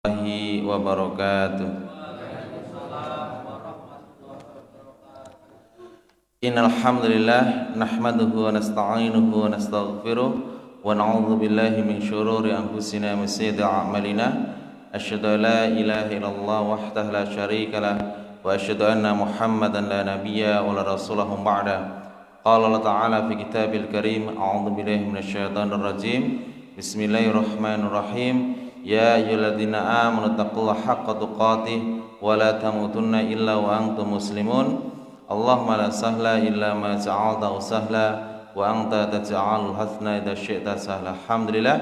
Warahmatullahi wabarakatuh. Innal hamdalillah nahmaduhu wa nasta'inuhu wa nastaghfiruh wa na'udzu billahi min shururi anfusina wa sayyiati a'malina. Asyhadu an la ilaha illallah wahdahu la syarika lah wa asyhadu anna Muhammadan la nabiyya wa la rasulah ba'da. Qala Allah ta'ala fi kitabil karim, a'udzu billahi minasyaitonir rajim. Bismillahirrahmanirrahim. Ya ayyuhalladzina amanu taqullaha haqqa tuqatih wa la tamutunna illa wa antum muslimun. Allahumma la sahla illa ma ja'altahu sahla wa anta taj'alul hasna idza syi'ta sahla. Alhamdulillah,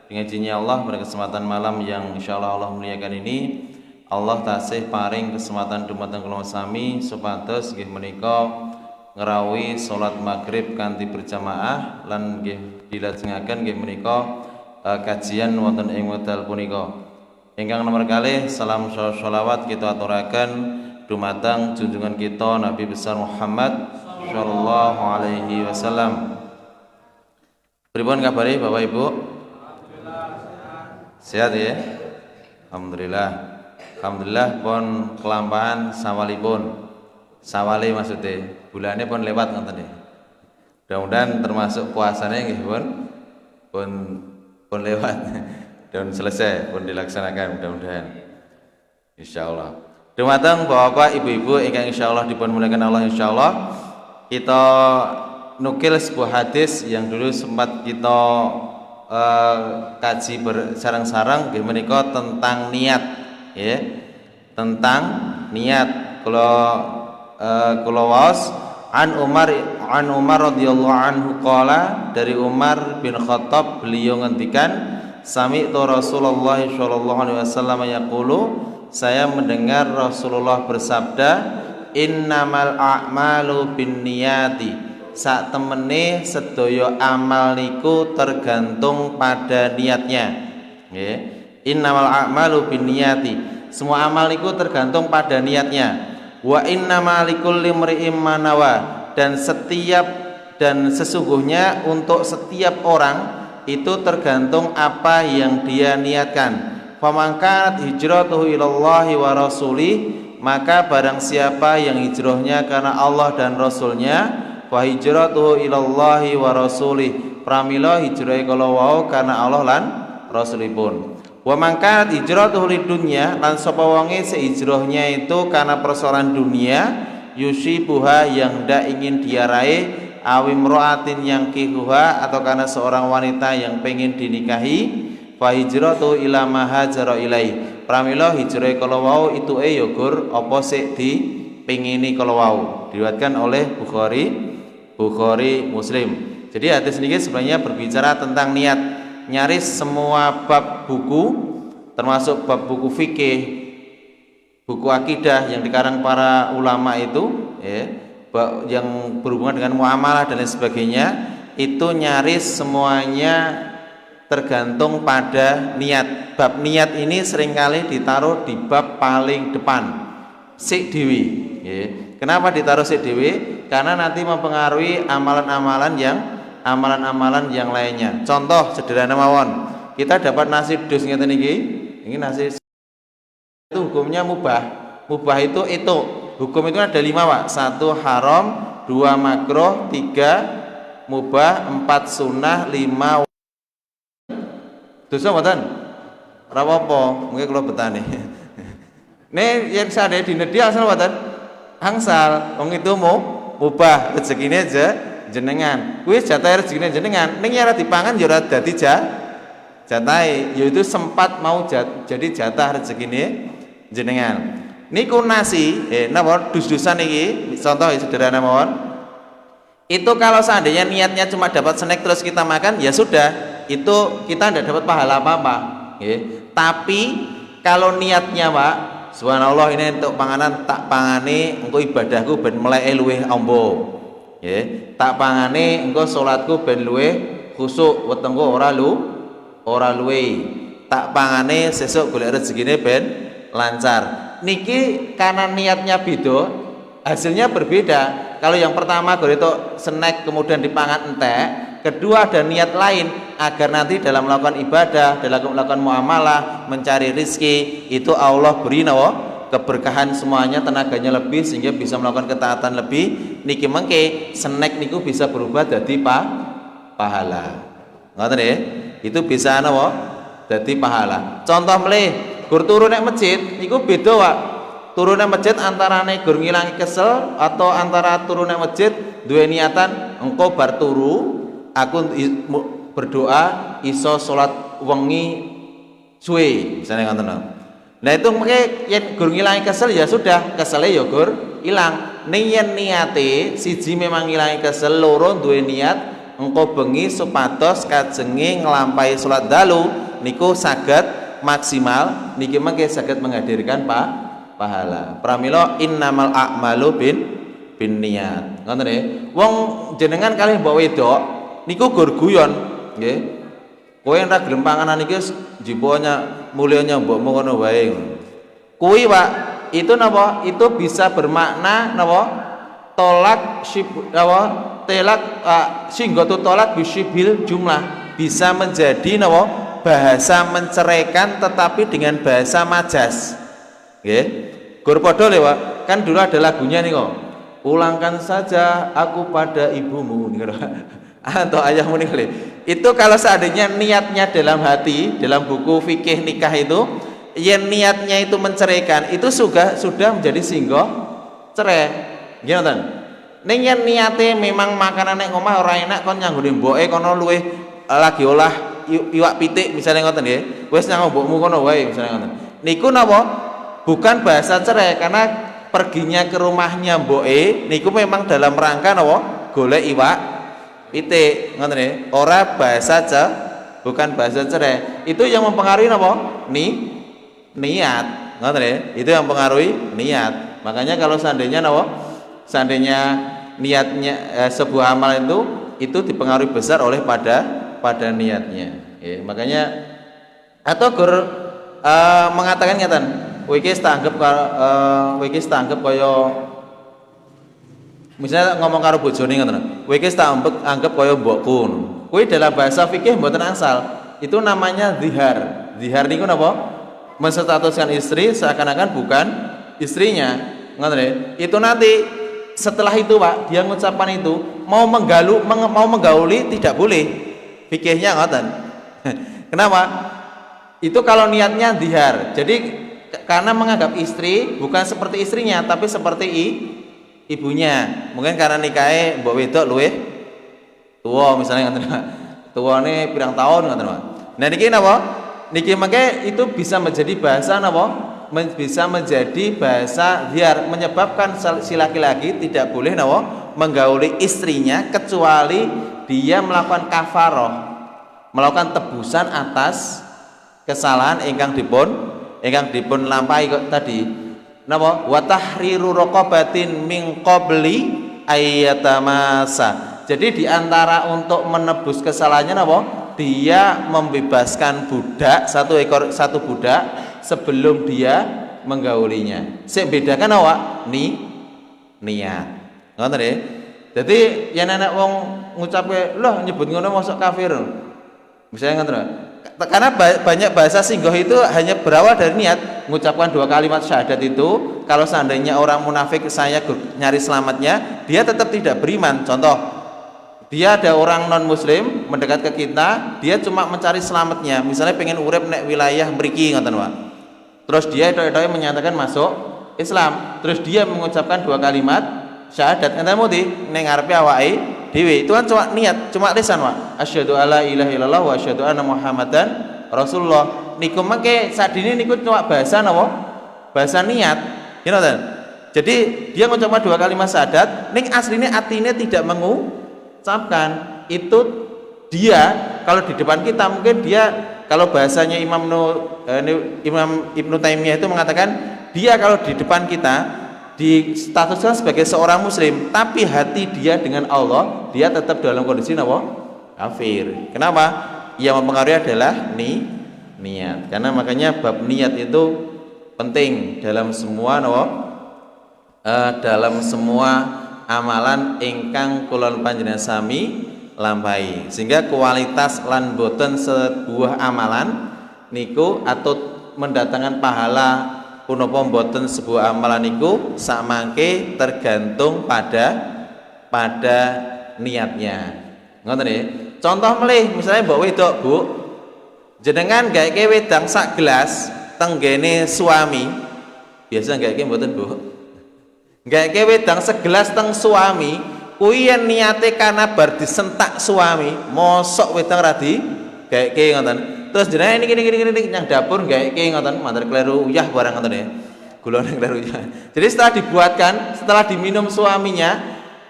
dengan izinnya Allah pada kesempatan malam yang insyaallah Allah muliakan ini, Allah tasih paring kesempatan dumateng kula sami supados nggih menika ngerawi salat maghrib kanthi berjamaah lan nggih dilajengaken nggih menika kajian wonten ing wekdal punika. Ingkang nomor kalih salam sholawat kita aturaken dumateng junjungan kita Nabi besar Muhammad sallallahu alaihi wasallam. Pripun kabare Bapak Ibu? Sehat ya? Alhamdulillah. Alhamdulillah pun kelampahan sawalipun. Sawali maksudnya bulannya pun lewat ngoten nggih. Mudah-mudahan termasuk puasanya nggih pun lewat dan selesai pun dilaksanakan mudah-mudahan insyaallah. Dumateng Bapak Ibu-ibu ingkang insyaallah dipun muliakan Allah, insyaallah kita nukil sebuah hadis yang dulu sempat kita kaji bersarang-sarang nggih menika tentang niat ya. Tentang niat kula waos an Umar radhiyallahu anhu qala, dari Umar bin Khattab beliau ngendikan sami'tu Rasulullah sallallahu alaihi wasallam yaqulu, saya mendengar Rasulullah bersabda, innamal a'malu binniyati, sak temene sedaya amal niku tergantung pada niatnya nggih. Innamal a'malu binniyati, semua amal niku tergantung pada niatnya. Wa innamal likulli imri'in ma nawa, dan sesungguhnya untuk setiap orang itu tergantung apa yang dia niatkan. Faman kanat hijratuhu ilallahi wa rasulih, maka barang siapa yang hijrahnya karena Allah dan Rasulnya, fa hijratuhu ilallahi wa rasulih, pramila hijrahe kala wau karena Allah lan Rasulipun. Wa man kanat hijratuhu lidunya, lan sapa wonge sehijrahnya itu karena persoalan dunia, yusibuha yang ndak ingin dia raih, awim ro'atin yang kihuha, atau karena seorang wanita yang pengen dinikahi, fa hijratu ila ma hajara ilai, pramila hijrah kala wau itu yogur apa sik dipengini kala wau. Diriwayatkan oleh Bukhari Muslim. Jadi hadis ini sebenarnya berbicara tentang niat. Nyaris semua bab buku, termasuk bab buku fikih, buku akidah yang dikarang para ulama itu ya, yang berhubungan dengan muamalah dan lain sebagainya, itu nyaris semuanya tergantung pada niat. Bab niat ini seringkali ditaruh di bab paling depan, sik dewi ya. Kenapa ditaruh sik dewi? Karena nanti mempengaruhi amalan-amalan yang lainnya. Contoh sederhana mawon, kita dapat nasi dus ngeten iki, ini nasi itu hukumnya mubah. Mubah itu hukum itu ada 5 Pak. 1 haram, 2 makruh, 3 mubah, 4 sunnah, 5 dosa mboten? Ora apa-apa, mungkin kula betane. Nek yen sadhe dinedhi asal mboten? Angsal, wong itu mubah, rezekine aja jenengan. Kuwi jatah rezekine jenengan, ning ora dipangan ya ora dadi jatahe, yaitu sempat mau jadi jatah rezekine jenengan. Niku nasi napa dus-dusan iki contoh sederhana mawon. Itu kalau seandainya niatnya cuma dapat snack terus kita makan, ya sudah, itu kita tidak dapat pahala apa-apa nggih. Tapi kalau niatnya Pak, subhanallah ini untuk panganan, tak pangane engko ibadahku ben meleke luwih amba nggih. Tak pangane engko salatku ben luwih khusuk, wetengku ora luwe. Tak pangane sesuk golek rezekine ben lancar. Niki karena niatnya beda, hasilnya berbeda. Kalau yang pertama golek snack kemudian dipangan entek, kedua ada niat lain agar nanti dalam melakukan ibadah, dalam melakukan muamalah, mencari rizki itu Allah beri keberkahan semuanya, tenaganya lebih sehingga bisa melakukan ketaatan lebih. Niki mengke snack niku bisa berubah jadi pahala. Ngoten nggih? Itu bisa dadi pahala. Contoh melih, gur turu nek masjid niku beda, Pak. Turu nek masjid antarane gur ngilangi kesel atau antara turu nek masjid duwe niatan engko bar turu aku berdoa iso salat wengi suwe, misalnya ngoten. Nah itu makanya yen gur ngilangi kesel ya sudah, kesele ya gur ilang. Ning yen niate siji memang ngilangi kesel, loro duwe niat engko bengi supados kajenge nglampahi salat dalu niku saged maksimal, niki mangke saged menghadirkan pahala. Pramila innamal a'malu bin niat. Ngoten nggih. Wong jenengan kalih mbok wedok niku gur guyon nggih. Kowe ora gelem panganan iki jiponya mulyanya mbokmu ngono wae. Kuwi Pak, itu napa? Itu bisa bermakna napa? Tolak telak singgotu tolak bisibil jumlah. Bisa menjadi napa? Bahasa menceraikan tetapi dengan bahasa majas. Nggih. Gur padha lho Pak. Kan dulu ada lagunya nih kok. Pulangkan saja aku pada ibumu niku. Atau ayahmu nih. Itu kalau seandainya niatnya dalam hati, dalam buku fikih nikah itu, yang niatnya itu menceraikan, itu sudah menjadi singgo cerai. Gimana? Ning yen niate memang makanan nek ngomah ora enak kon nyanggone mboke kono luwih lagi olah iwak pitik misalnya ngoten nggih. Wis nyang mbokmu kono wae misalnya ngoten. Niku napa? Bukan bahasa cerai karena perginya ke rumahnya mboke niku memang dalam rangka napa? Golek iwak pitik, ngoten nggih. Ora bahasa bukan bahasa cerai. Itu yang mempengaruhi napa? Niat. Ngoten nggih. Itu yang mempengaruhi niat. Makanya kalau seandainya napa? Seandainya niatnya sebuah amal itu dipengaruhi besar oleh pada niatnya. Ya, makanya atau gur mengatakan ngeten, kowe iki tak anggap kaya misalnya ngomong karo bojone ngoten. Kowe iki tak anggap kaya mbokku. Kuwi dalam bahasa fikih mboten asal. Itu namanya zihar. Zihar niku napa? Menstatuskan istri seakan-akan bukan istrinya. Ngoten nggih. Itu nanti setelah itu Pak, dia mengucapkan itu mau menggauli tidak boleh. Fikihnya ngoten. Kenapa? Itu kalau niatnya zihar. Jadi karena menganggap istri bukan seperti istrinya tapi seperti ibunya. Mungkin karena nikahe mbok wedok luwih tuwa misalnya ngoten. Tuwane pirang tahun ngoten, Pak. Nah niki napa? Niki mangke itu bisa menjadi bahasa napa? Bisa menjadi bahasa zihar, menyebabkan si laki-laki tidak boleh napa? Menggauli istrinya kecuali dia melakukan kafaroh, melakukan tebusan atas kesalahan ingkang dipun lampahi tadi. Napa? Wa tahriru raqabatin min qabli ayyatamasa. Jadi diantara untuk menebus kesalahannya napa? Dia membebaskan budak satu budak sebelum dia menggaulinya. Sing bedakan awak niat. Ngoten nggih. Dadi yen ana wong ngucapke, "Loh nyebut ngono mosok kafir." Misalnya ngoten. Karena banyak bahasa singgoh itu hanya berawal dari niat. Mengucapkan 2 kalimat syahadat itu, kalau seandainya orang munafik saya nyari selamatnya, dia tetap tidak beriman. Contoh, dia ada orang non muslim mendekat ke kita, dia cuma mencari selamatnya. Misalnya pengen urip nek wilayah mriki ngoten Pak. Terus dia itu menyatakan masuk Islam. Terus dia mengucapkan 2 kalimat syahadat. Enten mudi ning ngarepe awake dhewe. Itu kan cuma niat, cuma lisan, Pak. Asyhadu alla ilaha illallah wa asyhadu anna Muhammadan Rasulullah. Niku mangke sadine niku cuma bahasa napa? Bahasa niat. Ngoten. Jadi dia mengucapkan 2 kalimat syahadat, ning asline atine tidak mengucapkan. Itu dia kalau di depan kita mungkin dia kalau bahasanya Imam Ibnu Taimiyah itu mengatakan dia kalau di depan kita distatuskan sebagai seorang muslim tapi hati dia dengan Allah dia tetap dalam kondisi apa? Kafir. Kenapa? Yang mempengaruhi adalah niat. Karena makanya bab niat itu penting dalam semua dalam semua amalan ingkang kula panjenengan sami lampahi. Sehingga kualitas lan boten sebuah amalan niku atau mendatangkan pahala punapa boten sebuah amalan niku samangke tergantung pada niatnya. Ngoten nggih. Contoh melih misalnya mbok wedok, Bu. Jenengan gaeke wedang sak gelas tenggene suami. Biasa gaeke mboten, Bu? Gaeke wedang segelas teng suami, kuwi yen niate karena bar disentak suami, mosok wedang ra di gaeke ngoten. Terus jenengan ini nang dapur gaeke ngoten, matur kleru uyah barang ngoten ya. Gula ning kleru uyah. Jadi setelah dibuatkan, setelah diminum suaminya,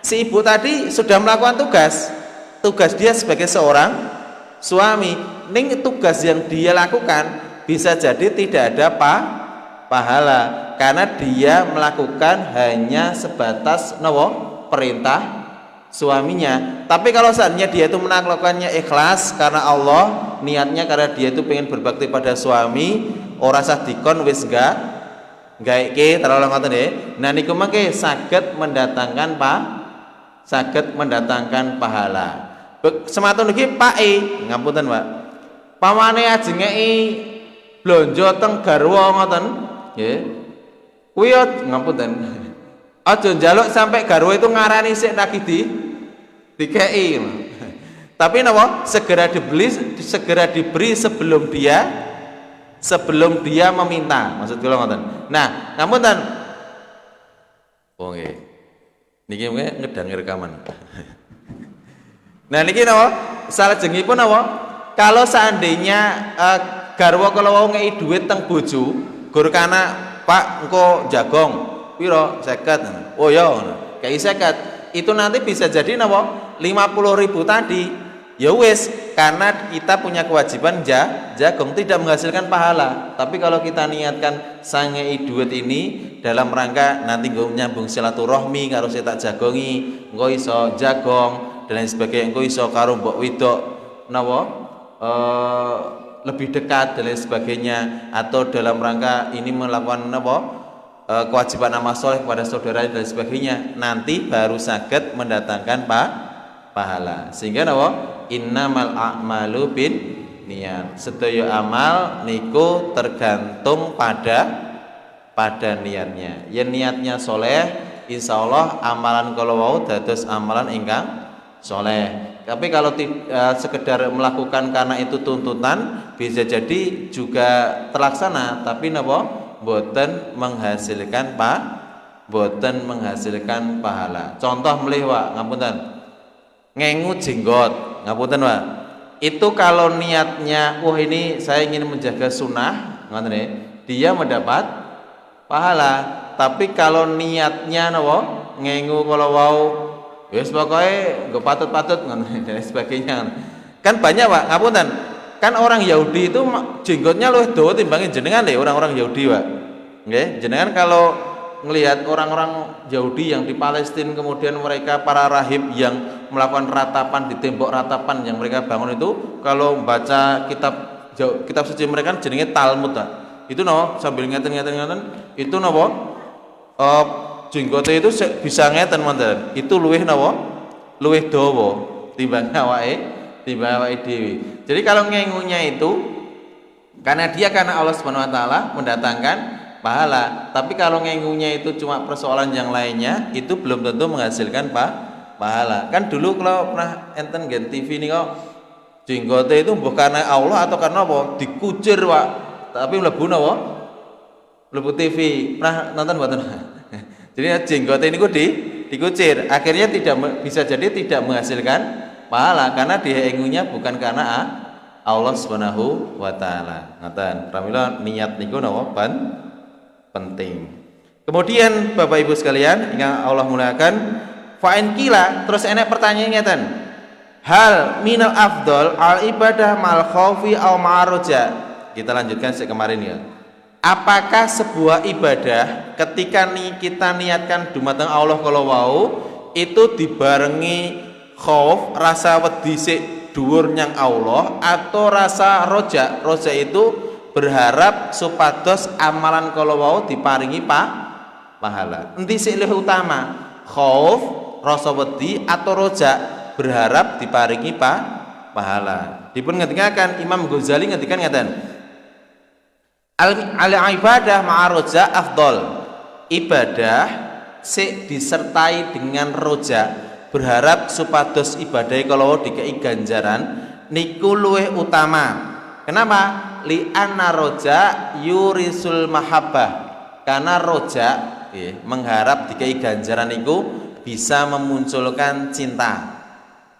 si ibu tadi sudah melakukan tugas dia sebagai seorang suami. Ning tugas yang dia lakukan bisa jadi tidak ada pahala karena dia melakukan hanya sebatas perintah suaminya. Tapi kalau seandainya dia itu melakukannya ikhlas karena Allah, niatnya karena dia itu pengen berbakti pada suami, ora sah dikon wis gaeke terlalu ngoten nggih. Nah niku mangke saged mendatangkan pahala. Sematun niki pake ngapunten, Pak. Pamane ajengeki blonjo teng garwa ngoten nggih. Kuwi ngapunten. Aja njaluk sampai garwa itu ngarani sik nagih dikei. Tapi napa? Segera diberi sebelum dia meminta. Maksud kula ngoten. Nah, ngapunten. Oh nggih. Niki mungkin ngedangi rekaman. Nah niki napa? Salajengipun napa? Kalau seandainya garwa kala wau ngei dhuwit teng bojo, gur kana Pak engko jagong piro 50. Oh ya ngono. Kei 50. Itu nanti bisa jadi napa? 50.000 tadi. Ya wis, karena kita punya kewajiban jagong tidak menghasilkan pahala. Tapi kalau kita niatkan sangei duit ini dalam rangka nanti nggo nyambung silaturahmi karo tak jagongi, engko iso jagong dan lain sebagainya, engko iso karo mbok wedok napa? Lebih dekat dan lain sebagainya, atau dalam rangka ini melakukan kewajiban amal soleh kepada saudara dan sebagainya, nanti baru saged mendatangkan pahala. Sehingga innamal a'malu bin niat, sedaya amal niku tergantung pada niatnya. Yen niatnya soleh, insyaallah amalan kalau wau dados amalan ingkang soleh. Tapi kalau sekedar melakukan karena itu tuntutan, bisa jadi juga terlaksana, tapi boten menghasilkan pahala. Contoh melih Pak, ngapunten. Ngengu jenggot, ngapunten Pak. Itu kalau niatnya, ini saya ingin menjaga sunnah, ngoten nggih, dia mendapat pahala. Tapi kalau niatnya ngengu kalau wau wis pokoke nggo patut-patut dan sebagainya. Kan banyak Pak, ngapunten. Kan orang Yahudi itu jenggotnya luwih dawa timbangin jenengan deh, orang-orang Yahudi Pak. Nggih, jenengan kalau melihat orang-orang Yahudi yang di Palestina, kemudian mereka para rahib yang melakukan ratapan di tembok ratapan yang mereka bangun itu, kalau membaca kitab suci mereka kan jenenge Talmud Pak. Itu sambil ngeten itu jenggote itu bisa ngeten monten. Itu luwih luwih dawa timbang awake dhewe. Jadi kalau ngengunya itu karena Allah Subhanahu wa taala mendatangkan pahala. Tapi kalau ngengunya itu cuma persoalan yang lainnya, itu belum tentu menghasilkan pahala. Kan dulu kalau pernah enten gen TV nih kok jenggote itu bukan karena Allah atau karena apa? Dikucir Pak. Tapi mlebu TV. Pernah nonton mboten? Jadi jenggot ini dikucir, akhirnya bisa jadi tidak menghasilkan pahala karena diengunya bukan karena Allah Subhanahu wa taala. Ngaten, pramila niat niku penting. Kemudian Bapak Ibu sekalian, yang Allah muliakan, fa'in kila, terus enek pertanyaan ngeten. Hal minal afdol al ibadah mal khaufi au ma'aroja. Kita lanjutkan kemarin ya. Apakah sebuah ibadah ketika kita niatkan dumateng Allah kalau wau itu dibarengi khauf, rasa wedi sik dhuwur nyang Allah, atau rasa roja itu berharap supados amalan kalau wau diparingi pahala. Endi sik luwih utama? Khauf, rasa wedi atau roja? berharap diparingi pahala. Dipun ngendikaken Imam Ghazali ngendikan ngaten. Al ibadah ma'a roja afdol. Ibadah sik disertai dengan roja, berharap supados ibadah kalau dikei ganjaran niku luwih utama. Kenapa? Li anna roja yurisul mahabbah. Karena roja mengharap dikei ganjaran niku bisa memunculkan cinta.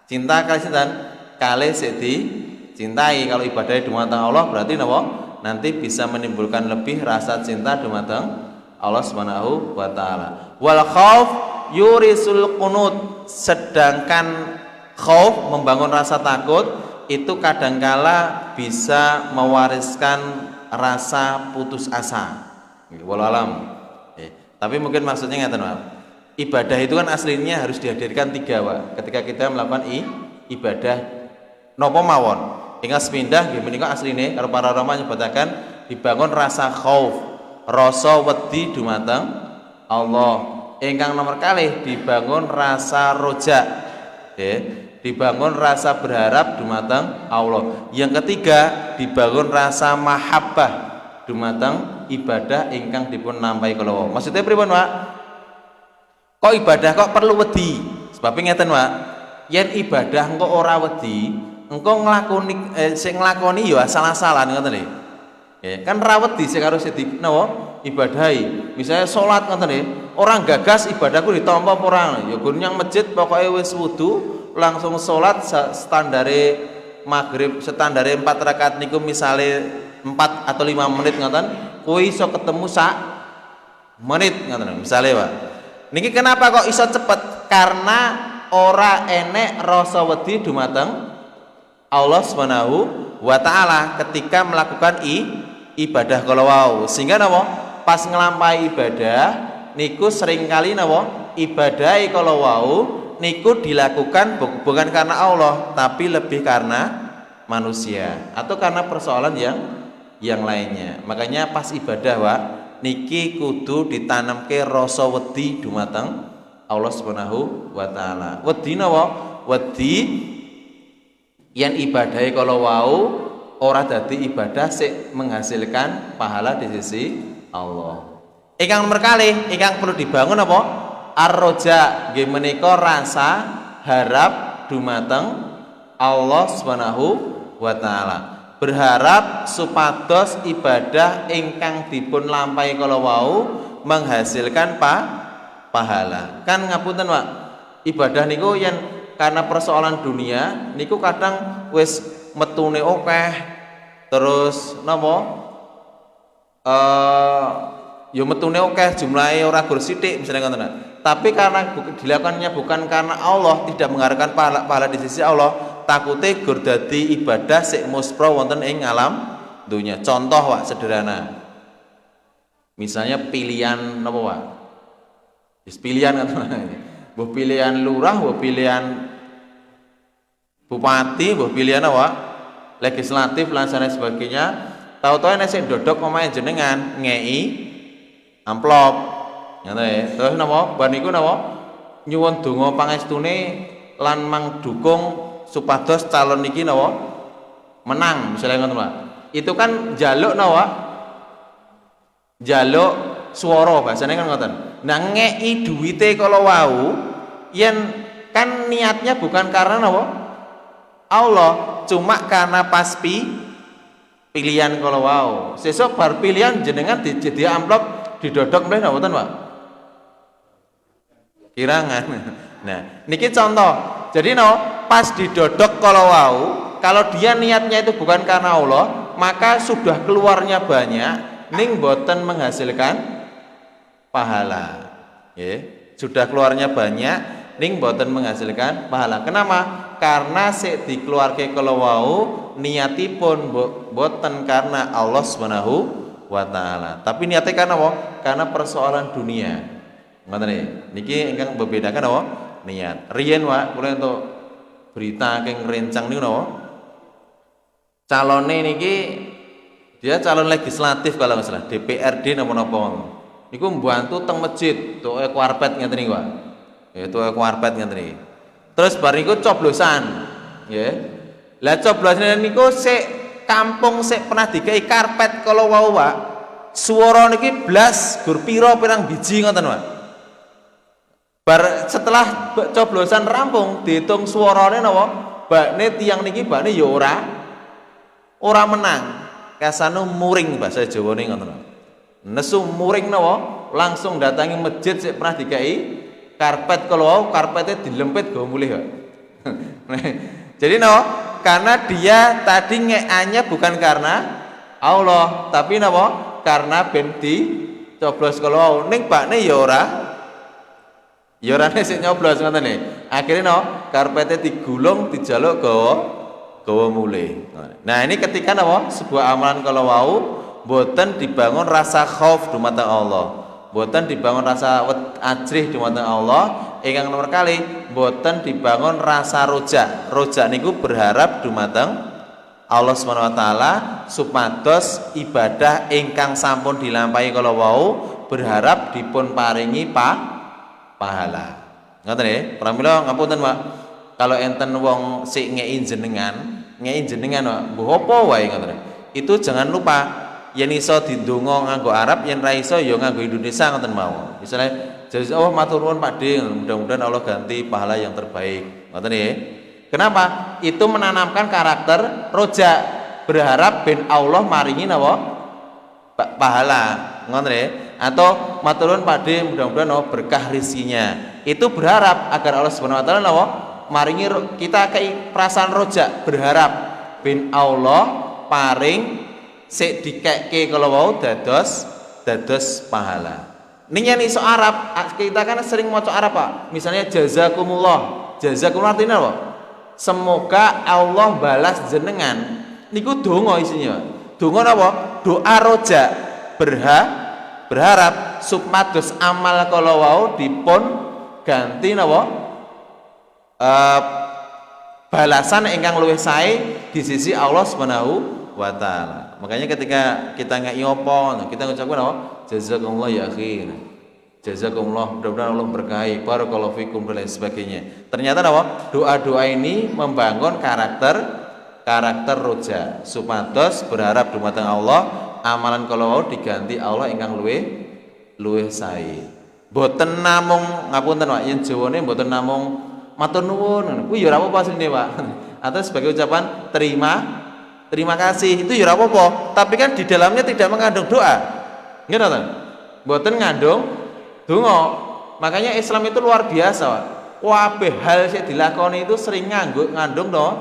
Cinta kali sinten? Kali sik dicintai. Kalau ibadahnya dumateng Allah berarti napa? Nanti bisa menimbulkan lebih rasa cinta dumateng Allah Subhanahu wa taala. Wal khauf yurisul qunut. Sedangkan khauf membangun rasa takut itu kadangkala bisa mewariskan rasa putus asa. Wallahu alam. Tapi mungkin maksudnya ngaten, Pak. Ibadah itu kan aslinya harus dihadirkan 3, Pak. Ketika kita melakukan ibadah napa mawon. Ingat sepindah nggih menika asline karo para ulama nyebutaken dibangun rasa khauf, rasa wedi dumateng Allah. Ingkang nomor kalih dibangun rasa roja. Dibangun rasa berharap dumateng Allah. Yang ketiga dibangun rasa mahabbah dumateng ibadah ingkang dipun lampahi kala. Maksudnya pripun, Pak? Kok ibadah kok perlu wedi? Sebab ngeten, Pak. Yen ibadah engko ora wedi, engko nglakoni sing nglakoni ya asal-asalan ngoten nggih. Kan ra wedi sing karo sing napa ibadahi. Misalnya salat ngoten nggih, orang gagas ibadahku ditampa apa ora? Ya gun nyang masjid pokoke wis wudu langsung salat standare maghrib standare 4 rakaat niku misale 4 atau 5 menit ngoten, kuwi iso ketemu sak menit ngoten misale, Pak. Niki kenapa kok iso cepet? Karena ora enek rasa wedi dumateng Allah Subhanahu wa taala ketika melakukan ibadah kala wau. Sehingga napa? Pas nglampahi ibadah niku seringkali napa? Ibadahe kala wau niku dilakukan bukan karena Allah, tapi lebih karena manusia atau karena persoalan yang lainnya. Makanya pas ibadah, Pak, niki kudu ditanamke rasa wedi dumateng Allah Subhanahu wa taala. Wedi napa? Wedi yen ibadahe kala wau ora dadi ibadah sik menghasilkan pahala di sisi Allah. Ingkang nomor kalih, ingkang perlu dibangun apa? Ar-roja, nggih menika rasa harap dumateng Allah Subhanahu wa taala. Berharap supados ibadah ingkang dipun lampahi kala wau menghasilkan pahala. Kan ngapunten, Pak. Ibadah niku yen karena persoalan dunia niku kadang wis metune akeh terus napa ya metune akeh jumlahe ora gur sithik misalnya ngoten. Tapi karena dilakukannya bukan karena Allah, tidak mengharapkan pahala di sisi Allah, takute gur dadi ibadah sik muspro wonten ing alam dunya. Contoh, Pak, sederhana. Misalnya pilihan napa, Pak? Pilihan kan, buh pilihan lurah, buh pilihan bupati, buh pilihan apa? Legislatif lan sebagainya. Tahu-tahu nek sing dodok omahe jenengan ngei amplop. Ngoten. Terus napa? Bar niku napa? Nyuwun donga pangestune lan mangdukung supados calon niki napa? Menang, misalnya ngoten, Pak. Itu kan njaluk napa? Njaluk swara bahasane kan ngoten. Nah ngei duwite kala wau yen kan niatnya bukan karena napa? Allah, cuma karena pas pilihan kala wau. Sesuk bar pilihan jenengan dijedi amplop didodok mrene mboten, Pak? Kirangan. Nah, niki contoh. Jadi pas didodok kala wau, kalau dia niatnya itu bukan karena Allah, maka sudah keluarnya banyak ning boten menghasilkan pahala. Sudah keluarnya banyak ning boten menghasilkan pahala. Kenapa? Karena sik dikeluarke kala wau niatipun boten karena Allah Subhanahu wa taala. Tapi niatnya karena apa? Karena persoalan dunia. Ngoten niki ingkang membedakan apa? Niat. Riyen, Pak, kula entuk berita keng rencang niku napa? Calone niki dia calon legislatif kalau nggak salah, DPRD napa-napa. Niku mbantu teng masjid, tuke kuarpet ngeten niku, Pak. Ya tuke kuarpet ngeten niki. Terus bar niku coblosan, nggih. Lah coblosan niku sik kampung sik pernah dikai karpet kalau wau Pak. Swara niki blas gur pira pirang biji ngoten Pak. Bar setelah coblosan rampung dihitung suarane napa? Bakne tiang niki bakne ya ora menang. Kasane muring bahasa Jawane ngoten. Nesu muring napa? Langsung datangi masjid sik pernah dikai karpet kalau karpetnya dilempit go mulih Pak. Jadi karena dia tadi ngeannya bukan karena Allah, tapi karena ben coblos kalau ning bakne ya ora sik nyoblos ngoten nih. Akhirnya karpetnya digulung dijaluk gawa mulih. Nah, ini ketika sebuah amalan kalau wau boten dibangun rasa khauf dumateng Allah. Boten dibangun rasa ajrih dumateng Allah. Ingkang nomor kali boten dibangun rasa roja. Roja niku berharap dumateng Allah Subhanahu wa taala supados ibadah ingkang sampun dilampahi kala wau berharap dipun paringi pahala. Ngoten nggih, pramila ngapunten Pak. Kalau enten wong sik ngei jenengan Pak, mbuh apa wae ngoten. Itu jangan lupa yen iso didonga nganggo Arab, yen ra iso ya nganggo Indonesia ngoten mawon. Misale Allah matur nuwun Pak De, mudah-mudahan Allah ganti pahala yang terbaik. Ngoten nggih. Kenapa? Itu menanamkan karakter roja, berharap ben Allah maringi pahala. Ngoten nggih. Atau matur nuwun Pak De, mudah-mudahan berkah rezekinya. Itu berharap agar Allah Subhanahu wa taala maringi kita kei perasaan roja, berharap ben Allah paring sik dikekke kalau wau dados pahala. Ning yen iso Arab, kita kan sering maca Arab Pak. Misalnya jazakumullah. Jazakumullah artinya apa? Semoga Allah balas jenengan. Niku donga isinya. Donga napa? Doa roja, berharap supados amal kala wau dipun ganti napa? Balasan ingkang luwih sae di sisi Allah Subhanahu wa taala. Makanya ketika kita ngeki apa, kita ngucapkan apa? Jazakumullah ya akhi. Jazakumullah, mudah-mudahan Allah berkahi, barakallahu fikum dan lain sebagainya. Ternyata apa? Doa-doa ini membangun karakter roja, supados berharap dumateng Allah, amalan kalau diganti Allah ingkang luwih sae. Mboten namung ngapunten Pak, yen Jawane mboten namung matur nuwun, kuwi ya ora apa-apa asline Pak. Atau sebagai ucapan terima kasih itu ya ora apa-apa, tapi kan di dalamnya tidak mengandung doa. Nggih nggih. Mboten ngandung donga. Makanya Islam itu luar biasa, Pak. Kabeh hal sing dilakoni itu sering ngandung donga,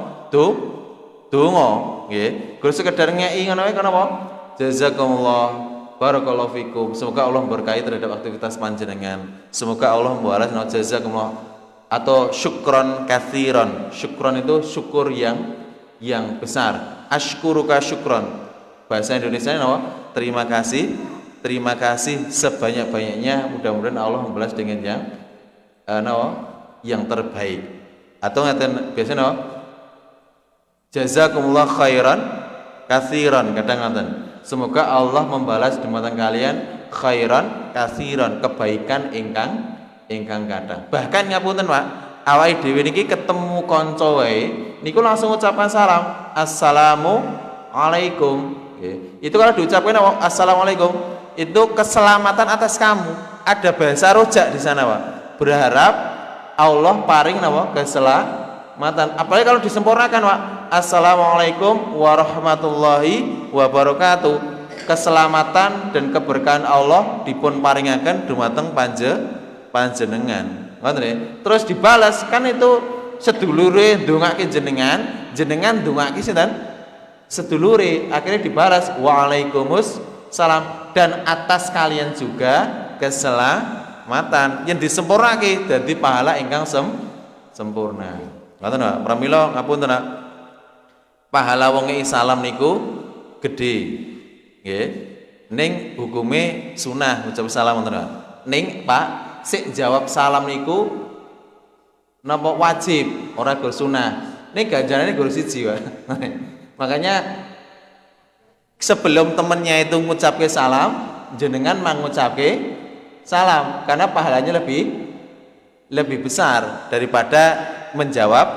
nggih. Gur sekedar ngeki ngono wae kenapa? Jazakumullah, barakallahu fikum. Semoga Allah berkahi terhadap aktivitas panjenengan. Semoga Allah membalas jazakumullah atau syukron katsiran. Syukron itu syukur yang besar. Ashkuruka syukron. Bahasa Indonesia ini apa? Terima kasih sebanyak-banyaknya. Mudah-mudahan Allah membalas dengan yang terbaik. Atau ngaten biasanya jazakumullah khairan katsiran, kadang ngaten. Semoga Allah membalas dumateng kalian khairan katsiran, kebaikan ingkang kathah. Bahkan ngapunten Pak, awake dhewe niki ketemu kanca wae niku langsung ucapan salam, assalamu alaikum. Itu kalau diucapkan assalamualaikum itu keselamatan atas kamu. Ada bahasa rojak di sana Pak. Berharap Allah paring keselamatan. Apalagi kalau disempurnakan Pak, assalamualaikum warahmatullahi wabarakatuh. Keselamatan dan keberkahan Allah dipun paringaken dumateng panjenengan. Ngoten. Terus dibalas kan itu sedulure ndongake jenengan ndongake sinten? Sedulure. Akhirnya dibalas waalaikumsalam, dan atas kalian juga keselamatan yang disempurnake dadi pahala ingkang sempurna. Ngoten Pak. Pramila ngapunten Pak. Pahala wong ngeki salam niku gedhe. Nggih. Ning hukume sunah ngucap salam ngoten Pak. Ning Pak sik jawab salam niku napa wajib, ora gur sunah. Ning ganjarane gur siji, Pak. Makanya sebelum temennya itu ngucapke salam, jenengan mengucapke salam karena pahalanya lebih besar daripada menjawab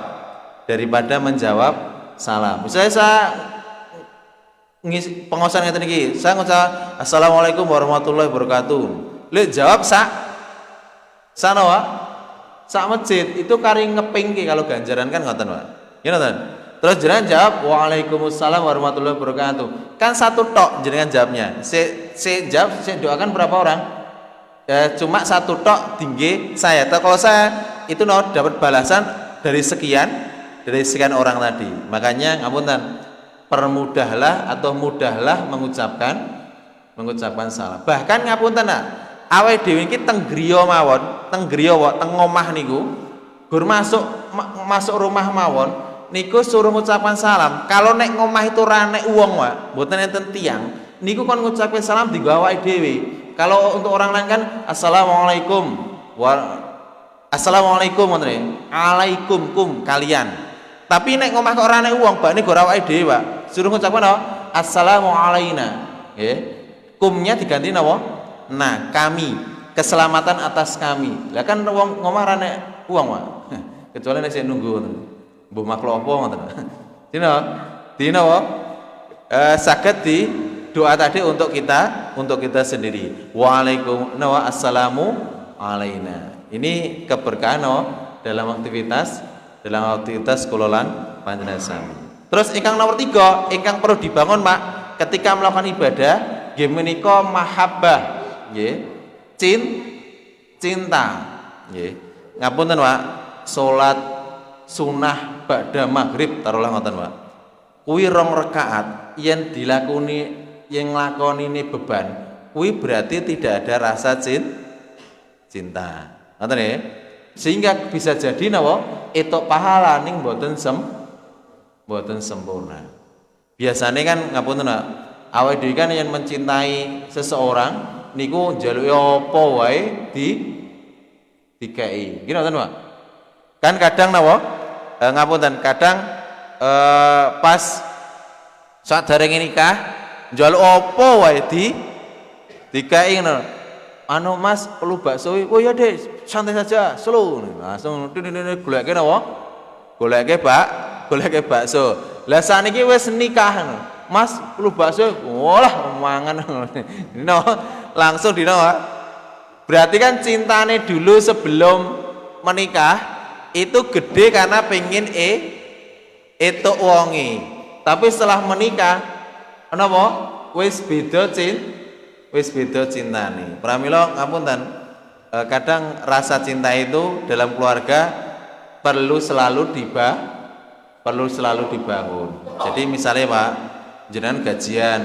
salam. Misalnya saya pengosan ngeten iki, saya ngucap assalamualaikum warahmatullahi wabarakatuh. Lek jawab sanoa sak masjid itu kari ngepingke kalau ganjaran kan ngoten, Pak. Ya ngoten. Terus jenengan jawab waalaikumsalam warahmatullahi wabarakatuh. Kan satu tok jenengan jawabnya. Saya jawab, saya doakan berapa orang? Cuma satu tok tinggi saya. Kalau saya itu dapat balasan dari sekian orang tadi. Makanya ngapunten, permudahlah atau mudahlah mengucapkan salam. Bahkan ngapunten nak, awake dhewe iki teng griya mawon, teng omah niku, gur masuk rumah mawon, niku suruh ngucapkan salam. Kalau nek ngomah itu ra nek wong wae, mboten enten tiyang, niku kon ngucapke salam dienggo awake dhewe. Kalau untuk orang lain kan assalamualaikum ngoten. Alaikum kalian. Tapi nek ngomah kok ora nek wong, bakne go awake dhewe, Pak. Suruh ngucapkan apa? Assalamu alaina. Nggih. Kumnya diganti napa? Nah, kami, keselamatan atas kami. Lah kan wong ngomah ra nek wong, Pak. Kecuali nek sing nunggu ngoten. Mbok makhluk apa ngoten. Dina apa? Saged di doa tadi untuk kita sendiri. Assalamu alaina. Ini keberkahan dalam aktivitas kulolan panjenengan sami. Terus ingkang nomor 3, ingkang perlu dibangun, Pak, ketika melakukan ibadah nggih menika mahabbah, nggih. Cinta, nggih. Ngapunten, Pak, salat sunah ba'da maghrib taruhlah ngoten, Pak. Kuwi 2 rakaat yen dilakoni yang nglakoni ini beban, kuwi berarti tidak ada rasa cinta. Ngoten nggih. Sehingga bisa jadi napa? Etok pahala ning mboten sempurna. Biasanya kan ngapunten, Pak, awake dhewe kan yen mencintai seseorang niku njaluke apa wae dikei. Nggih ngoten, Pak. Kan kadang napa? Ngapunten, kadang pas saderenge nikah njaluk apa wae dikei ngono. Anu Mas, perlu bakso. Oh ya Dek, santai saja, slow. Langsung goleke napa? Goleke bakso. Lah saniki wis nikah. Mas, perlu bakso. Walah, mangan. Dino langsung dino. Berarti kan cintane dulu sebelum menikah itu gede karena pengen etuk wonge. Tapi setelah menikah napa? Wis beda cintane. Pramila ngapunten, kadang rasa cinta itu dalam keluarga perlu selalu dibangun. Jadi misalnya, Pak, jenengan gajian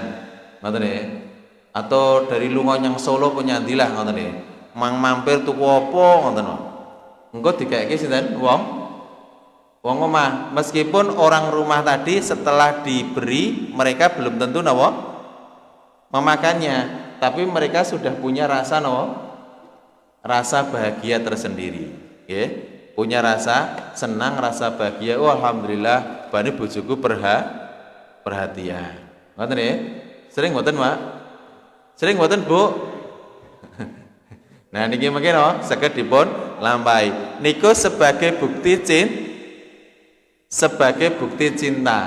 ngoten nggih, atau dari lunga nyang Solo penyandilah ngoten nggih, mampir tuku apa ngoten Pak. Engko dikeke sinten? Wong omah. Meskipun orang rumah tadi setelah diberi mereka belum tentu napa memakannya, tapi mereka sudah punya rasa bahagia tersendiri, ya. Punya rasa senang, rasa bahagia. Oh alhamdulillah, bani bojoku perhatian. Ngoten ya? Sering mboten, Pak? Sering mboten, Bu? Nah niki mungkin saged dipun lampahi. Niku sebagai bukti cinta.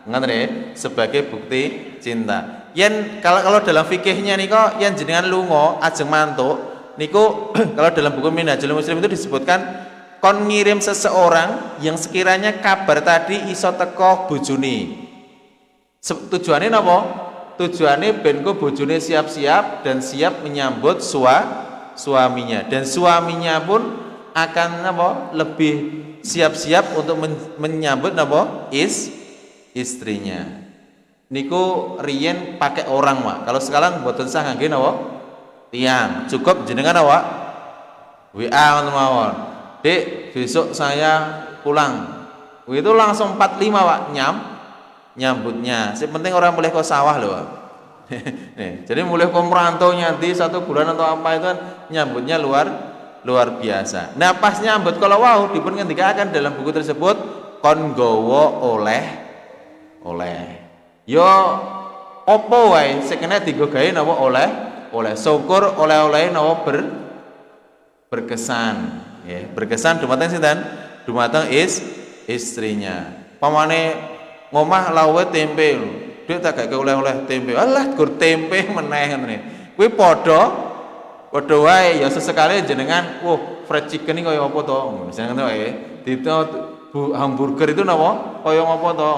Ngoten ya? Sebagai bukti cinta. Yen kalau dalam fikihnya niko yen jenengan lunga ajeng mantuk niku kalau dalam buku Minhajul Muslim itu disebutkan kon ngirim seseorang yang sekiranya kabar tadi iso teko bojone. Tujuannya napa? Tujuannya ben ko bojone siap-siap dan siap menyambut suaminya, dan suaminya pun akan napa? Lebih siap-siap untuk menyambut napa? Istrinya. Niku riyen pakai orang, Pak. Kalau sekarang mboten sah ngangge napa? Tiang. Cukup jenengan apa? WA ngoten mawon. Dek, besok saya pulang. Itu langsung 45, Pak, nyambutnya. Yang penting orang boleh ke sawah loh, Pak. Nih, jadi mulai ke merantau nanti 1 bulan atau apa itu kan nyambutnya luar biasa. Nah, pas nyambut kalau wow dipun ngendikaken dalam buku tersebut kon nggawa oleh yo opo wae sing kena dienggo gawe napa oleh syukur oleh-oleh napa berkesan ya, berkesan dumateng sinten dumateng istrinya. Pamane ngomah lawe tempe lho. Dhek tak gak oleh-oleh tempe. Alah gur tempe meneh ngene. Kuwi padha wae ya sesekali jenengan, fried chicken iki kaya apa to? Misalnya ngono wae. Dito hamburger itu napa? Kaya apa to?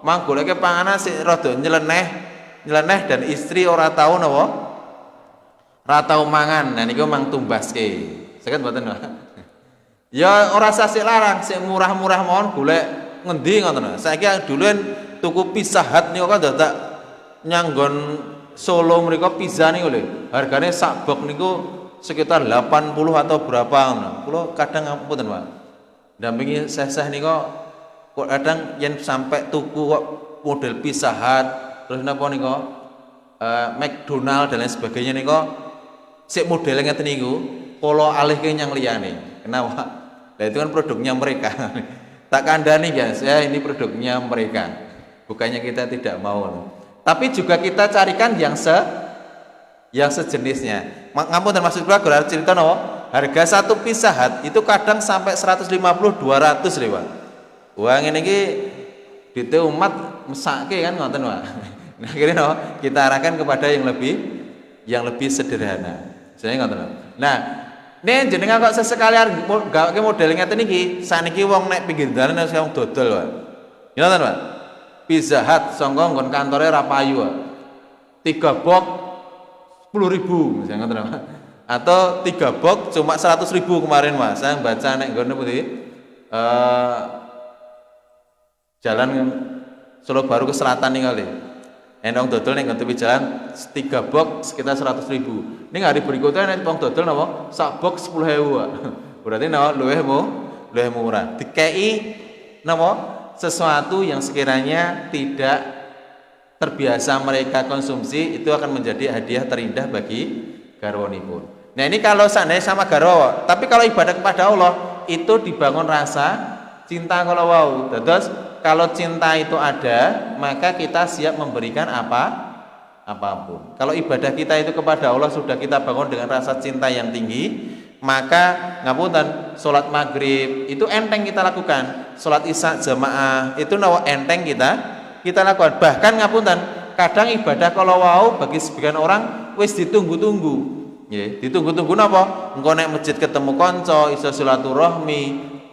Mang goleke panganan sik rada nyeleneh dan istri ora tau napa? Ora tau mangan. Nah niku mang tumbaske. Saged mboten, Pak? Ya ora sasik larang, sik murah-murah mawon golek ngendi ngoten. Saiki duluan tuku Pizza Hut niku kan dadak nyanggon Solo mriku pizza niku lho. Hargane sak box niku sekitar 80 atau berapa ngono. Kula kadang ngapunten, Pak. Dampingi seseh niku kok kadang yen sampai tuku kok model Pizza Hut terus napa niku McDonald dan lain sebagainya niku sik model ngeten niku kula alihke nyang liyane. Kenapa? Nah itu kan produknya mereka. Tak kandani guys, ya ini produknya mereka. Bukannya kita tidak mau. Tapi juga kita carikan yang sejenisnya. Ngapunten maksud kula gelar cerita no, harga satu Pizza Hut itu kadang sampai 150 200 lewat. Wah ngene iki dite umat mesake kan ngoten Pak. Nah akhirnya no, kita arahkan kepada yang lebih sederhana. Saya ngoten. Nah, nek jenengan kok sesekali gaweke model ngeten iki, saniki wong nek pinggir dalan wong dodol Pak. Ya ngoten Pak. Pizza Hut sangka nggon kantore ra payu Pak. 3 box 10.000 misalnya ngoten Pak. Atau 3 box cuma 100.000 kemarin Pak. Saya baca nek nggon pundi? Jalan Solo Baru ke selatan nih kali. Endong dodol nih ngantepi jalan 3 box sekitar 100.000. Ini hari berikutnya nih tong dodol napa? Sak box 10.000. Berarti napa luwih murah. Dikei napa? Sesuatu yang sekiranya tidak terbiasa mereka konsumsi itu akan menjadi hadiah terindah bagi garwanipun. Nah ini kalau seandainya sama garwa, tapi kalau ibadah kepada Allah itu dibangun rasa cinta kalau wau. Terus kalau cinta itu ada, maka kita siap memberikan apapun. Kalau ibadah kita itu kepada Allah sudah kita bangun dengan rasa cinta yang tinggi, maka ngapunten, salat maghrib itu enteng kita lakukan, salat isya jamaah itu enteng kita lakukan. Bahkan ngapunten, kadang ibadah kalau wau bagi sebagian orang wis ditunggu-tunggu. Nggih, ditunggu-tunggu napa? Engko nek masjid ketemu kanca, iso silaturahmi,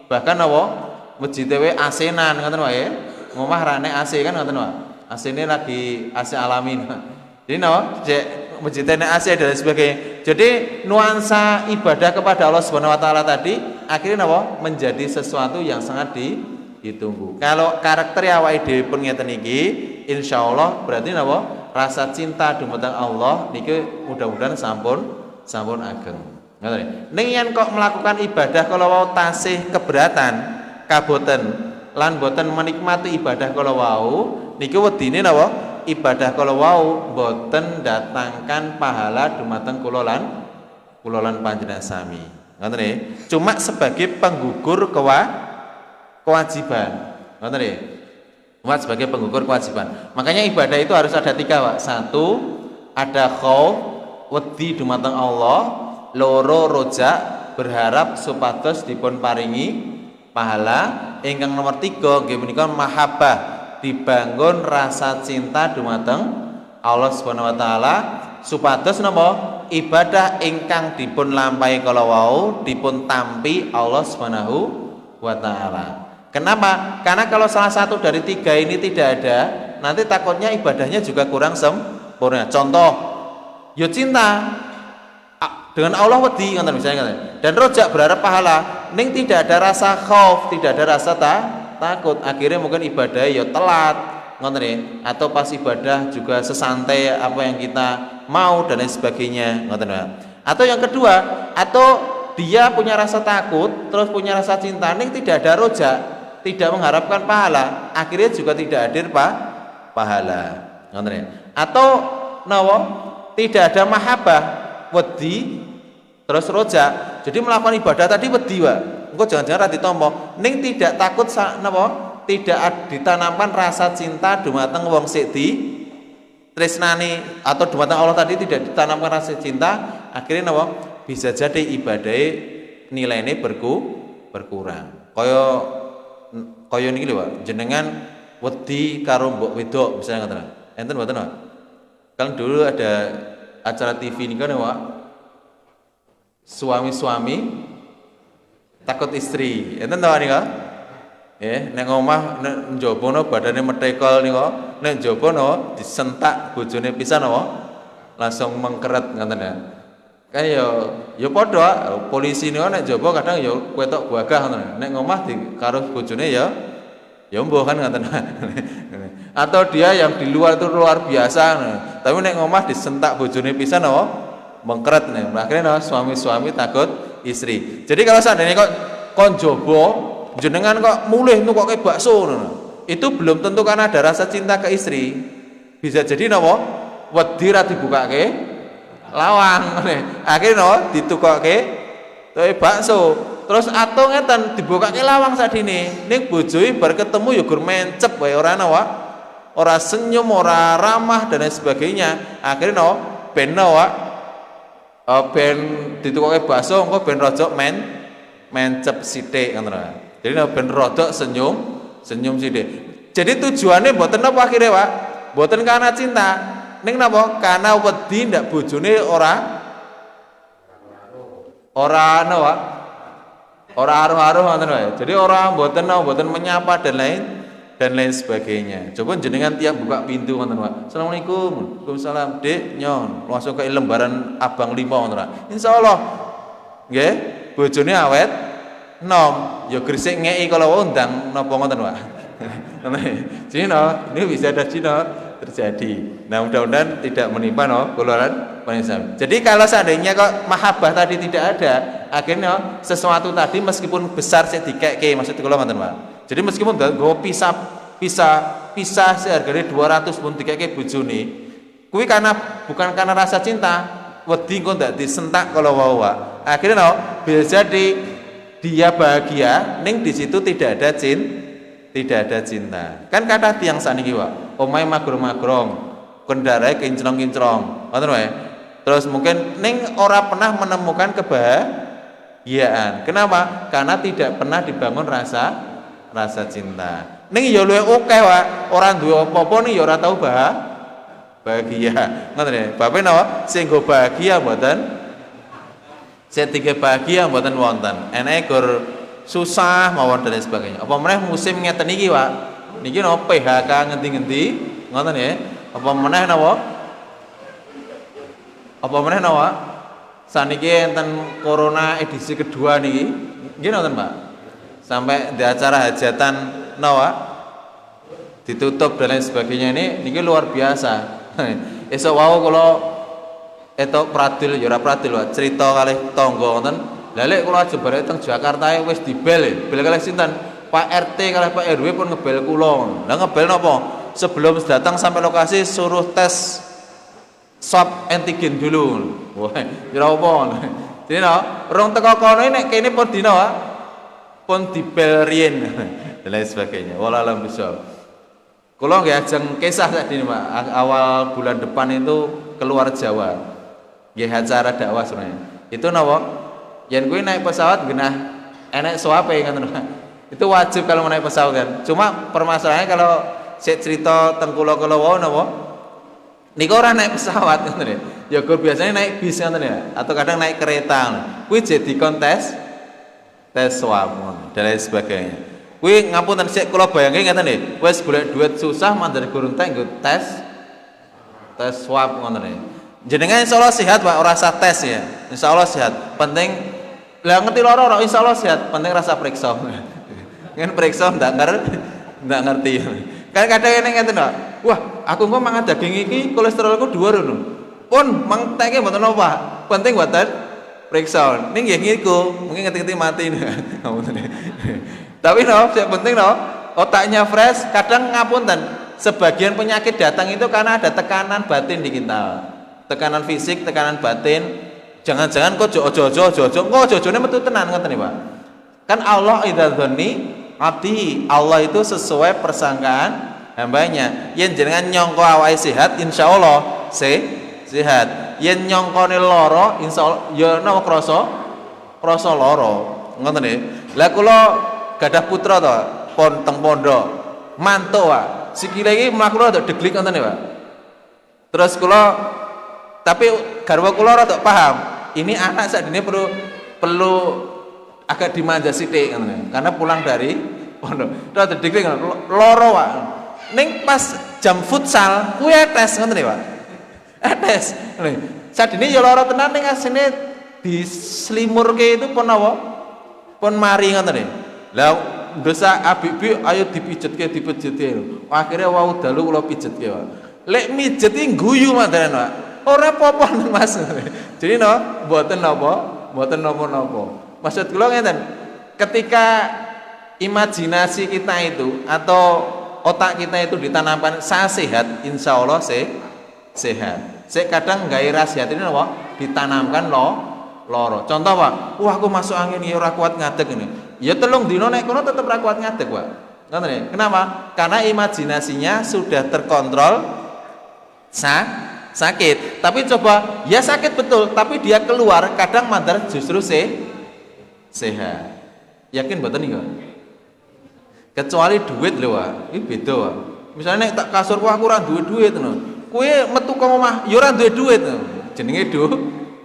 bahkan napa? Masjid dewe AC-nan ngoten wae. Ngomah rane AC kan ngoten wae. AC-ne lagi AC alamin. Jadi napa? Masjidene AC dan sebagainya. Jadi nuansa ibadah kepada Allah Subhanahu wa taala tadi akhirnya napa? Menjadi sesuatu yang sangat ditunggu. Kalau karakter awake dhewe pun ngeten iki, insyaallah berarti napa? Rasa cinta dumateng Allah niki mudah-mudahan sampun ageng. Ngoten. Ning yen kok melakukan ibadah kalau wau tasih keberatan kaboten lan boten menikmati ibadah kala wau niki wedine napa ibadah kala wau boten datangkan pahala dumateng kula lan panjenengan sami ngoten nggih cuma sebagai penggugur kewajiban ngoten nggih cuma sebagai penggugur kewajiban makanya ibadah itu harus ada 3 Pak. 1 ada khauf wedi dumateng Allah, loro rojak berharap supados dipun paringi pahala. Ingkang nomor 3 nggih menika mahabbah, dibangun rasa cinta dumateng Allah Subhanahu wa taala supados napa ibadah ingkang dipun lampahi kala wau dipun tampi Allah Subhanahu wa taala. Kenapa? Karena kalau salah satu dari 3 ini tidak ada, nanti takutnya ibadahnya juga kurang sempurna. Contoh, yo cinta dengan Allah wedi ngoten misalnya dan rojak berharap pahala ning tidak ada rasa khauf, tidak ada rasa takut, akhirnya mungkin ibadah ya telat ngoten atau pas ibadah juga sesantai apa yang kita mau dan lain sebagainya ngoten. Atau yang kedua, atau dia punya rasa takut terus punya rasa cinta ning tidak ada rojak, tidak mengharapkan pahala, akhirnya juga tidak hadir pahala ngoten. Atau nawa tidak ada mahabbah, wedi terus rojak, jadi melakukan ibadah tadi wedi Pak. Engko jangan-jangan ra ditampa ning tidak takut napa tidak ditanamkan rasa cinta dumateng wong sik tresnani atau dumateng Allah tadi tidak ditanamkan rasa cinta, akhirnya napa bisa jadi ibadahe nilainya berkurang. Kaya kaya niki lho Pak, jenengan wedi karo mbok wedok misalnya ngoten. Enten mboten Pak? Kan dulu ada acara TV ini kan Pak. Suami-suami takut istri. Enten ta nika? Nek omah nek njaba no badane metekol nika, nek njaba no disentak bojone pisan apa? Langsung mengkeret ngoten ya. Kan ya padha polisi niku nek njaba kadang ya ketok gagah ngoten. Nek ngomah di karo bojone ya mbuh kan ngoten. Atau dia yang di luar itu luar biasa. Tapi nek ngomah disentak bojone pisan apa? Mengkeret nih. Akhirnya suami-suami takut istri. Jadi kalau seandainya kok kon njaba jenengan kok mulih kok kayak bakso itu belum tentu karena ada rasa cinta ke istri, bisa jadi napa wedi ra dibukake lawang akhirnya napa ditukake kayak bakso terus atau ngeten dibukake lawang sadine ning bojoe bar ketemu ya gur mencep wae ora napa ora senyum ora ramah dan lain sebagainya akhirnya napa ben napa ben ditukake bakso engko ben rojok mencep sithik ngono. Jadi ben rodok senyum sithik. Jadi tujuannya mboten napa akhire, Pak? Mboten karena cinta. Ning napa? Karena wedi ndak bojone ora napa? Ora aruh-aruh ngoten wae. Jadi ora mboten menyapa dan lain sebagainya. Coba jenengan tiap buka pintu ngoten, Pak. Assalamualaikum. Waalaikumsalam. Dek, nyon. Langsung ke lembaran abang 5 ngoten, Pak. Insyaallah. Nggih, bojone awet nom, ya gresik ngeki kalau undang napa ngoten Pak. Cina, ini bisa ada Cina terjadi. Nah, mudah-mudahan tidak menimpa kuluran penisam. Jadi kalau seandainya kok mahabbah tadi tidak ada, akhirnya sesuatu tadi meskipun besar saya dikeke maksud kula ngoten Pak. Jadi meskipun nggo pisah seharganya 200 pun dikeke bojone, kuwi bukan karena rasa cinta, wedi kok ndak disentak kalau wau Pak. Akhirnya bisa jadi dia bahagia, ning di situ tidak ada cinta. Kan kata tiang saniki Pak, omahe magrong-magrong, kendarae kinclong-kinclong. Ngoten wae. Terus mungkin ning ora pernah menemukan kebahagiaan. Kenapa? Karena tidak pernah dibangun rasa cinta. Ning ya luwih akeh Pak, ora duwe apa-apa ning ya ora tau bahagia. Ngoten ya. Bapak napa? Sing go bahagia mboten Setika bahagia mboten wonten. Enake gur susah mawon dan sebagainya. Apa meneh musim ngeten iki, Pak? Niki napa PHK ngendi-ngendi, ngoten ya. Apa meneh napa? Saniki enten corona edisi kedua niki. Nggih nonton, Pak. Sampai di acara hajatan napa? Ditutup dan lain sebagainya niki luar biasa. Esuk wau kula etok pradil ya ora pradil Pak, cerita kalih tangga ngoten. Lah lek kula jebare teng Jakarta wis dibel kalih sinten? Pak RT kalih Pak RW pun ngebel kula. Lah ngebel napa? Sebelum datang sampai lokasi suruh tes swab antigen dulu. Wah, ora apa. Jadi rong teko kono nek kene pun dina Pak. Pun dibel riyen. Dan lain sebagainya. Wallahu a'lam. Kula nggih ajeng kisah tadi Pak, awal bulan depan itu keluar Jawa. Nggih acara dakwah sebenarnya. Itu napa? Yen kuwi naik pesawat genah enek suape ngoten Pak. Itu wajib kalau naik pesawat kan. Cuma permasalahannya kalau saya cerita teng kula-kula wau napa? Niku ora naik pesawat ngoten ya. Ya gur biasanya naik bis ngoten ya atau kadang naik kereta. Kuwi jadi kontes tes swab dan lain sebagainya. Kuwi ngapunten sik kula bayangke ngeten nggih. Wis golek duit susah mandiri gurung teh nggo tes swab ngoten ya. Jenengan insyaallah sehat Pak, ora usah tes ya. Insyaallah sehat. Penting lah ngerti loro ora insyaallah sehat, penting rasa periksa. Ngen periksa ndak ngerti. Kan kadang ngene ngeten Pak. Wah, aku kok mangan daging iki kolesterolku dhuwur ngono. Pun mangteke mboten apa, penting mboten periksa. Ning nggih niku, mungkin ngerti-ngerti mati. Tapi yang penting otaknya fresh. Kadang ngapunten, sebagian penyakit datang itu karena ada tekanan batin di kita. Tekanan fisik, tekanan batin. Jangan-jangan kok ojo-ojone metu tenan ngoten Pak. Kan Allah idza dzanni abdi, Allah itu sesuai persangkaan hambanya. Yen jenengan nyangka awake sehat, insyaallah sehat. Yen nyangkane lara, insyaallah ya napa krasa lara. Ngoten nggih. Lah kula gadah putra to, pon teng pondok. Mantuk Pak. Sikile iki mlaku rada deglik ngoten ya Pak. Terus kula tapi garwa kula rada paham. Ini anak sakdene perlu agak dimanja sithik ngoten. Karena pulang dari pondok. Rada deglik loro Pak. Ning pas jam futsal kuwi etes ngoten ya Pak. Etes. Sakdene ya lara tenan ning asine dislimurke itu pun apa? Pun mari ngoten ya. Lah dosa abibi ayo dipijetke akhirnya wau dalu kula pijetke Pak. Lek mijet iki guyu madaran Pak. Ora apa-apa Mas. Jadi no mboten napa-napa. Maksud kula ngeten, ketika imajinasi kita itu atau otak kita itu ditanamkan saya sehat, insya Allah sehat. Saya kadang gawe rahasia ini napa ditanamkan loro. Contoh Pak, wah aku masuk angin ya ora kuat ngadeg ini. Ya telung dino nek kono tetep ra kuat ngadeg, Pak. Ngoten ya. Kenapa? Karena imajinasinya sudah terkontrol sakit. Tapi coba, ya sakit betul, tapi dia keluar kadang mandar justru sehat. Yakin mboten niku? Kecuali duit lho, Pak. Iki beda, Pak. Misalnya nek tak kasur wah aku ora duwe duit ngono. Kowe metu kok omah ya ora duwe duit. Jenenge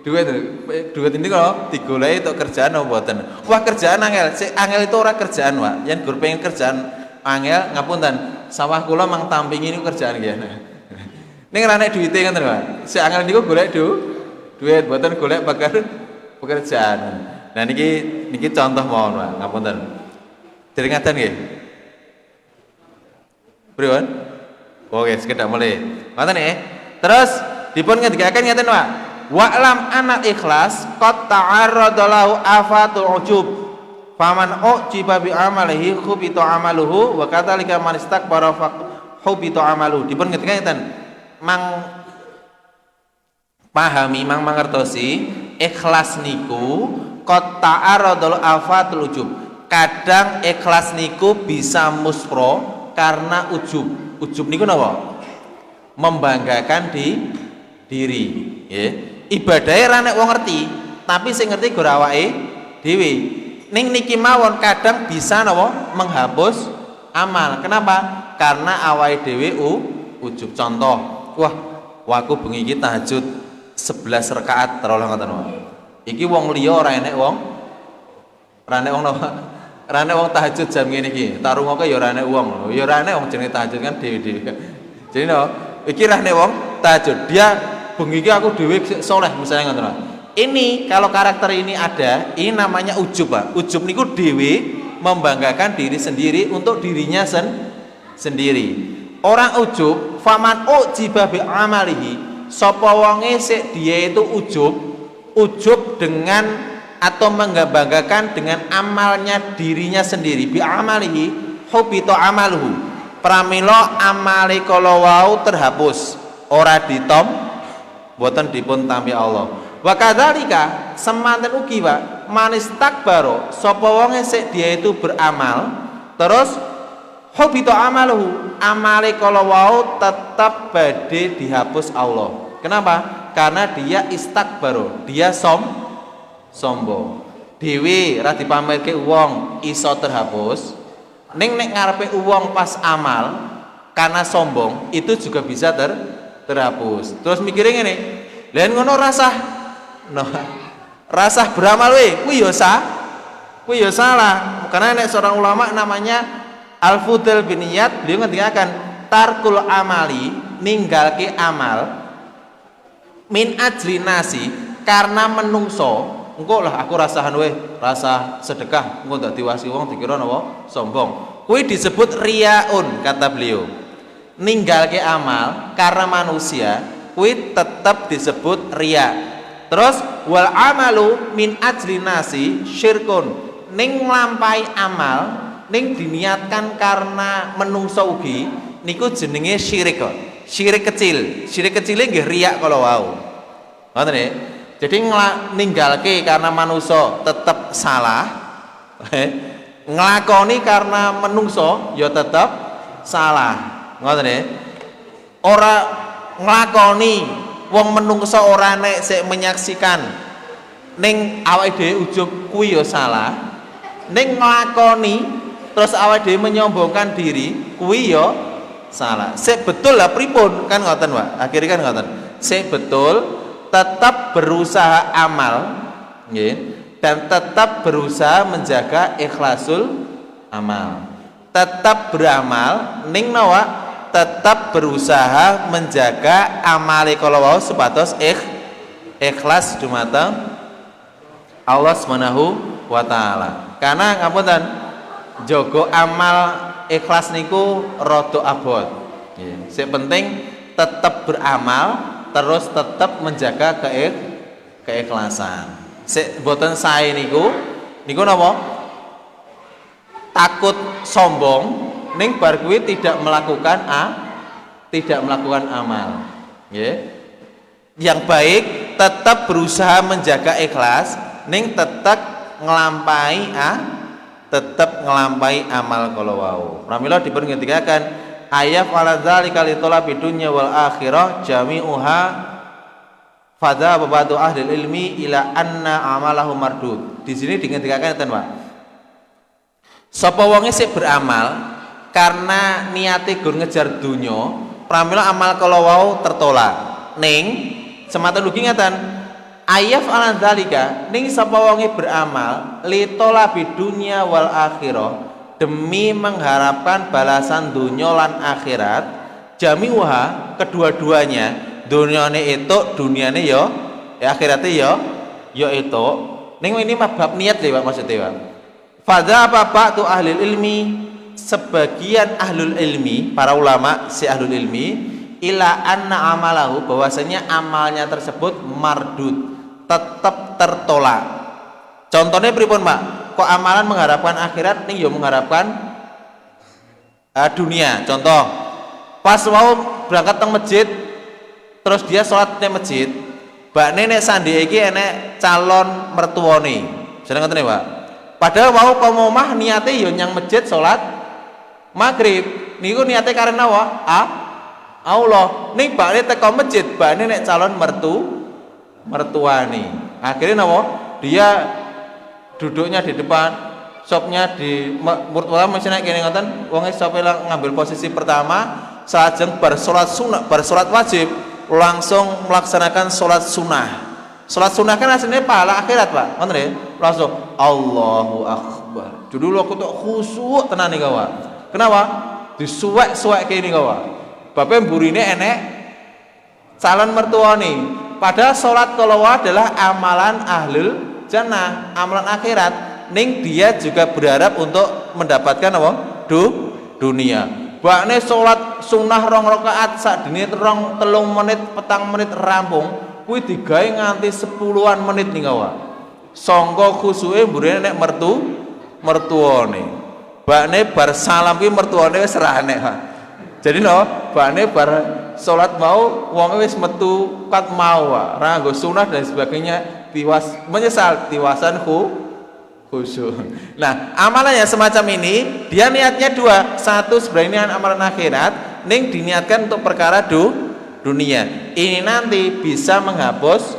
duit ini kalau digoleki untuk kerjaan apa mboten? Wah kerjaan angel, angel itu ora kerjaan Pak. Yen gur pengen kerjaan angel ngapunten, sawah kula mang tampingi niku kerjaan nggih. Ning ora nek duwite ngoten Pak. Si angel niku golek duit mboten golek pekerjaan. Nah niki contoh mawon Pak, ngapunten. Dereng ngaten nggih. Pripun? Oke, sekedar mulai. Ngoten nggih. Terus dipun ngendikaken ngeten Pak. Wa'lam anak ikhlas qad ta'arrada lahu afatul ujub faman ujiba bi amalihi khubita amaluhu wa kadzalika man istakbara fa khubita amaluhu. Dipun ngendikaken mang pahami mang mangertosi ikhlas niku qad ta'arrada lahu afatul ujub. Kadang ikhlas niku bisa muspro karena ujub. Ujub niku napa? Membanggakan diri, ya. Ibadahe ra nek wong ngerti, tapi sing ngerti gur awake dhewe. Ning niki mawon kadang bisa napa menghapus amal. Kenapa? Karena awake dhewe ujub. Contoh, wah aku bengi iki tahajud 11 rakaat terolong ngoten wae. Iki wong liya ora enek wong napa? Ora enek wong tahajud jam ngene iki. Tak rungokke ya ora enek wong. Ya ora enek wong jenenge tahajud kan dhewe-dhewe. Jadi no, iki ra enek wong tahajud. Dia bengi iki aku dhewe soleh misalnya ngoten. Ini kalau karakter ini ada, ini namanya ujub, Pak. Ujub niku dhewe membanggakan diri sendiri untuk dirinya sendiri. Orang ujub, faman ujiba bi amalihi, sapa wonge sik dia itu ujub dengan atau membanggakan dengan amalnya dirinya sendiri. Bi amalihi hubita amaluhu. Pramila amale kala wau terhapus, ora ditom boten dipun tampi Allah. Wa kadzalika semanten ugi Pak, manis takbaro sapa wonge sik dia itu beramal terus hobito amaluhu, amale kala wau tetap badhe dihapus Allah. Kenapa? Karena dia istakbaro, dia sombong. Dewe ra dipamerke wong iso terhapus. Ning nek ngarepe wong pas amal karena sombong itu juga bisa terhapus. Terus mikirnya ngene, lain ngono rasah beramal kuwi ya salah. Karena nek seorang ulama namanya Al-Fudail bin Iyad, beliau ngendikaken tarkul amali, ninggalke amal min ajli nasi, karena menungso. Engko lah aku rasahan rasa sedekah engko ndak diwasi wong dikira napa sombong. Kuwi disebut riaun kata beliau. Ninggalke amal karena manusia kuwi tetap disebut ria. Terus wal amalu min ajli nasi syirkun. Ning nglampahi amal ning diniatkan karena menungso ugi niku jenenge syirik kok. Syirik kecil. Syirik kecile nggih riya kala wau. Ngoten nggih. Jadi ninggalke karena manusia tetap salah. Nglakoni karena menungso ya tetap salah. Ngoten nggih. Ora nglakoni wong menungso ora nek sik menyaksikan ning awake dhewe ujug kuwi ya salah. Ning nglakoni terus awake dhewe menyombongkan diri, kuwi yo salah. Sik betul lah pripun kan ngoten, Pak. Akhirnya kan ngoten. Sik betul tetap berusaha amal nggih, dan tetap berusaha menjaga ikhlasul amal. Tetap beramal ning nawa tetap berusaha menjaga amale kala wau supados ikhlas dumateng Allah Subhanahu wa taala. Karena ngapunten jaga amal ikhlas niku rada abot. Nggih. Sing penting tetap beramal terus tetap menjaga keikhlasan. Sik mboten sae niku napa? Takut sombong ning bar kuwi tidak melakukan amal. Nggih. Yang baik tetap berusaha menjaga ikhlas ning tetap ngelampahi amal kala wau. Pramila dipun ngendikaken ayat ala dzalika li talabi dunya wal akhirah jami'uha fadha babadu ahli ilmi ila anna amalahu mardud. Di sini dingendikaken enten, Pak. Sapa wonge sik beramal karena niate gur ngejar dunya, pramila amal kala wau tertolak. Ning sematan ugi ngeten, ayat ala dzalika ning sapa wonge beramal li talabi dunya wal akhirah demi mengharapkan balasan dunia lan akhirat, jami'uha kedua-duanya, duniane yo akhiratnya yo itu. Ning ini bab niat lho Pak maksudnya, Pak. Fadza apa tu ahli ilmi, sebagian ahlul ilmi, para ulama si ahlul ilmi ila anna amalahu, bahwasanya amalnya tersebut mardud, tetap tertolak. Contohnya pripun, Pak? Kok amalan mengharapkan akhirat nih yo mengharapkan dunia. Contoh, pas mau berangkat teng masjid terus dia sholat di masjid, mbak nenek sandi iki enek calon mertuane. Jeneng ngoten Pak. Padahal mau komomah niate yo nyang masjid sholat maghrib. Niku niate karena apa? Allah. Ning mbak nenek teko masjid, mbak nenek calon mertuane. Akhirnya napa? Dia duduknya di depan, sopnya di mertua mesinnya kene ngoten, wong sope ngambil posisi pertama, salajeng bar salat sunah, bar salat wajib langsung melaksanakan salat sunah. Salat sunah kan aslinya pahala akhirat, Pak. Ngoten nggih? Langsung Allahu Akbar. Dulu aku tuh khusyuk tenan nih kawan. Kenapa? Disuwek-suwek kene kawan. Bape mburine enek calon mertua nih. Padahal salat kalau adalah amalan ahlul jannah, amalan akhirat. Ning dia juga berharap untuk mendapatkan apa? Dunia. Bakne salat sunah 2 rakaat sakdene 3 menit 4 menit rampung, kuwi digawe nganti 10-an menit ning awak. Sangka khusuke mburine nek mertuane. Bakne bar salam kuwi mertuane wis ra enek. Jadi bakne bar salat mau wonge wis metu kat mau, ra nggo sunah dan sebagainya. Menyesal tiwasan khusyuk. Nah, amalannya semacam ini, dia niatnya 2. Satu sebenarnya amalan akhirat, ning diniatkan untuk perkara dunia. Ini nanti bisa menghapus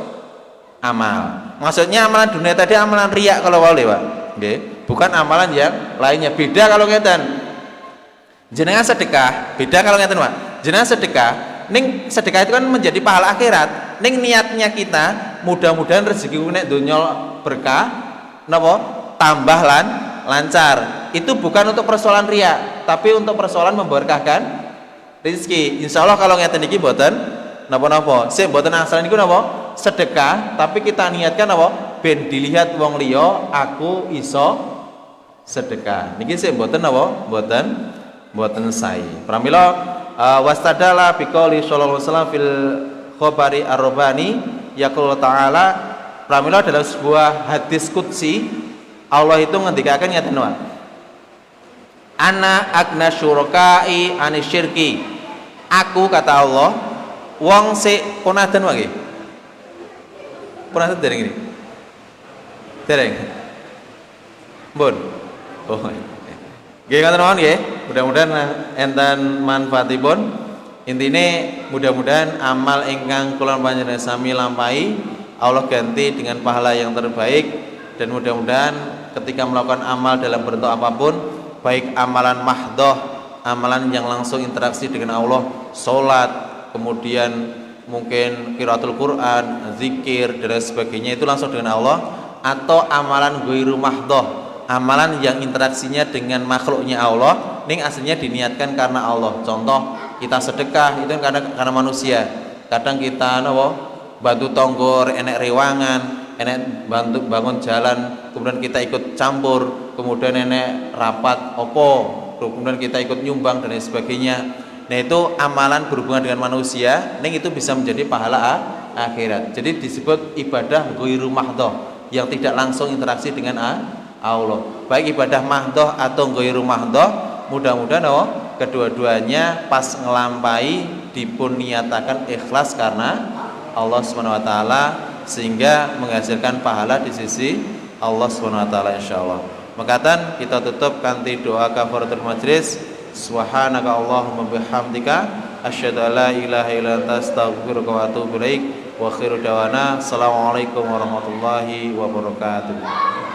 amal. Maksudnya amalan dunia tadi amalan riya kalau boleh, Pak. Nggih, bukan amalan yang lainnya. Beda kalau ngeten. Jenengan sedekah, beda kalau ngeten, Pak. Jenengan sedekah, ning sedekah itu kan menjadi pahala akhirat. Ning niatnya kita mudah-mudahan rezeki nek donya berkah napa tambah lancar. Itu bukan untuk persoalan riya, tapi untuk persoalan memberkahkan rezeki. Insyaallah kalau ngeten iki mboten napa-napa. Sing mboten asal niku napa? Sedekah, tapi kita niatkan napa? Ben dilihat wong liya aku iso sedekah. Niki sing mboten napa? Mboten sae. Pramila wastadala biqouli sallallahu alaihi wasallam fil khabari ar-rabbani yaqulu ta'ala, pramila dalam sebuah hadis qudsi Allah itu ngendikaken ngeten wae, ana agna syuraka'i anisyirki, aku kata Allah wong sik punaden wae nggih, punaden dereng iki dereng mbon oh nggih ngoten mawon nggih, mudah-mudahan enten manfaatipun. Intine mudah-mudahan amal ingkang kula panjenengan sami lampahi Allah ganti dengan pahala yang terbaik, dan mudah-mudahan ketika melakukan amal dalam bentuk apapun baik amalan mahdhah, amalan yang langsung interaksi dengan Allah, salat, kemudian mungkin qiraatul Quran, zikir dan sebagainya, itu langsung dengan Allah, atau amalan ghairu mahdhah, amalan yang interaksinya dengan makhluknya Allah, ning aslinya diniatkan karena Allah. Contoh, kita sedekah itu karena manusia. Kadang kita bantu tonggor, enek rewangan, enek bantu bangun jalan, kemudian kita ikut campur, kemudian enek rapat opo, kemudian kita ikut nyumbang dan lain sebagainya. Nah itu amalan berhubungan dengan manusia, ning itu bisa menjadi pahala akhirat. Jadi disebut ibadah ghairu mahdhah, yang tidak langsung interaksi dengan Allah. Baik ibadah mahdhah atau ghairu mahdhah, mudah-mudahan kedua-duanya pas ngelampai dipun niatakan ikhlas karena Allah Subhanahu wa taala, sehingga menghasilkan pahala di sisi Allah Subhanahu wa taala insyaallah. Makatan kita tutup kanthi doa kafaratul majlis. Subhanaka Allahumma bihamdika asyhadu an la ilaha illa anta astaghfiruka wa atubu ilaik. Wa akhiru dawana assalamualaikum warahmatullahi wabarakatuh.